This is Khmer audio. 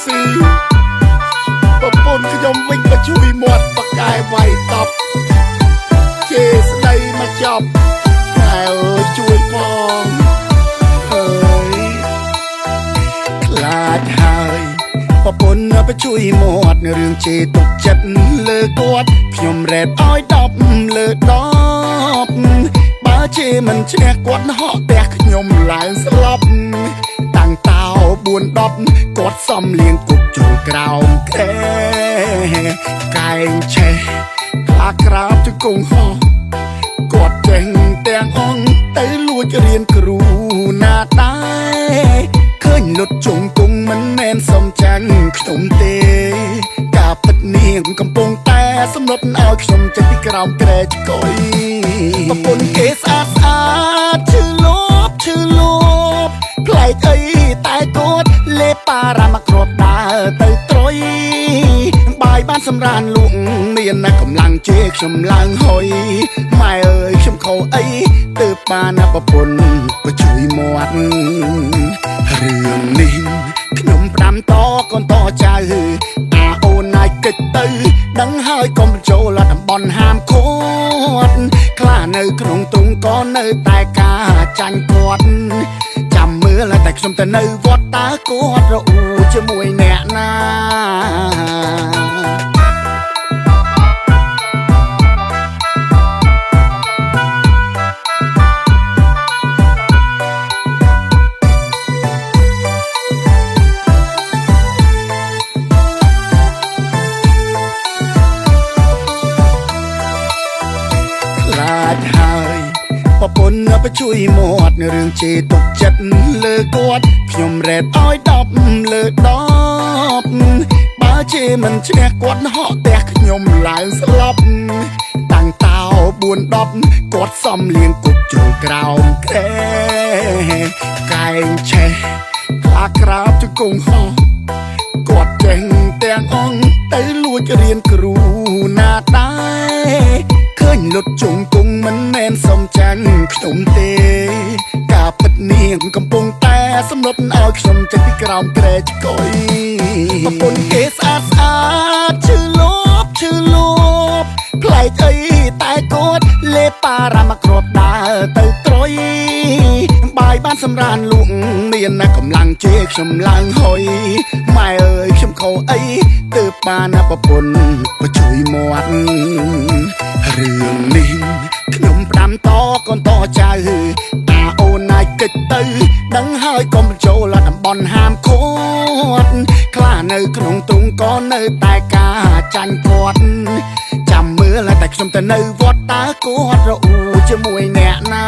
ស៊ីប្រពន្ធខ្ញុំវិញក៏ជួយមាត់បកែវាយតប់ជេស្ដីមកចប់តែអើយជួយផងអើយខ្លាចហើយប្រពន្ធទៅជួយមាត់រឿងជេរទុកចិត្តលើគាត់ខ្ញុំរ៉េបឲ្យ10លើ10បើជេរមិនឈ្នះគាត់ហក់ផ្ទះខ្ញុំឡើងស្លាប់តាំងតោ4-10គាត់សំលៀងគុកចូលក្រោមខែកែងឆេះខ្លាក្រាបជង្គង់ហោះគាត់ចេញទាំងអង្គទៅលួចរៀនគ្រូណាដែរឃើញលុតជង្គង់មិនមែនសំចាញ់ខ្ញុំទេការពិតនាងកំពុងតែសំណត់ឲ្យខ្ញុំចេញពីក្រោមក្រែចកុយប្រពន្ធគេស្អាតស្អាតឈឺលោបផ្លែកអីតែគាត់លេប៉ារ៉ាមកគ្រាប់ដើរទៅត្រុយបាយបានសម្រានលក់មានណាកម្លាំងជេរខ្ញុំឡើងហុយម៉ែអើយខ្ញុំខុសអីទើបបានណាប្រពន្ធក៏ជួយមាត់រឿងនេះខ្ញុំផ្ដាំតកូនតចៅអាអូនណាយគិតទៅដឹងហើយកុំចូលតំបន់ហាមឃាត់ខ្លានៅក្នុងទ្រុងក៏នៅតែការចាញ់គាត់ចាំមើលតែខ្ញុំទៅនៅវត្តតើគាត់រអ៊ូជាមួយអ្នកណាហើយប្រពន្ធទៅជួយមាត់រឿងជេរទុកចិត្តលើគាត់ខ្ញុំរ៉េបឲ្យ10លើ10បើជេរមិនឈ្នះគាត់ហក់ផ្ទះខ្ញុំឡើងស្លាប់តាំងតោ4-10គាត់សំលៀងគុកចូលក្រោមខែកែងឆេះខ្លាក្រាបជង្គង់ហោះគាត់ចេញទាំងអង្គទៅលួចរៀនគ្រូណាដែរឃើញលុតជង្គង់មិនមែនសំចាញ់ខ្ញុំទេការពិតនាងកំពុងតែសំណត់ឲ្យខ្ញុំចេញពីក្រោមក្រែចកុយប្រពន្ធគេស្អាតស្អាតឈឺលោបផ្លែកអីតែគាត់លេប៉ារ៉ាមកគ្រាប់ដើរទៅត្រុយបាយបានសម្រានលក់មានណាកម្លាំងជេរខ្ញុំឡើងហុយម៉ែអើយខ្ញុំខុសអីទើបបានណាប្រពន្ធក៏ជួយមាត់រឿងនេះខ្ញុំផ្ដាំតកូនតចៅអាអូនណាយគិតទៅដឹងហើយកុំចូលតំបន់ហាមឃាត់ខ្លានៅក្នុងទ្រុងក៏នៅតែការចាញ់គាត់ចាំមើលតែខ្ញុំទៅនៅវត្តតើគាត់រអ៊ូជាមួយអ្នកណា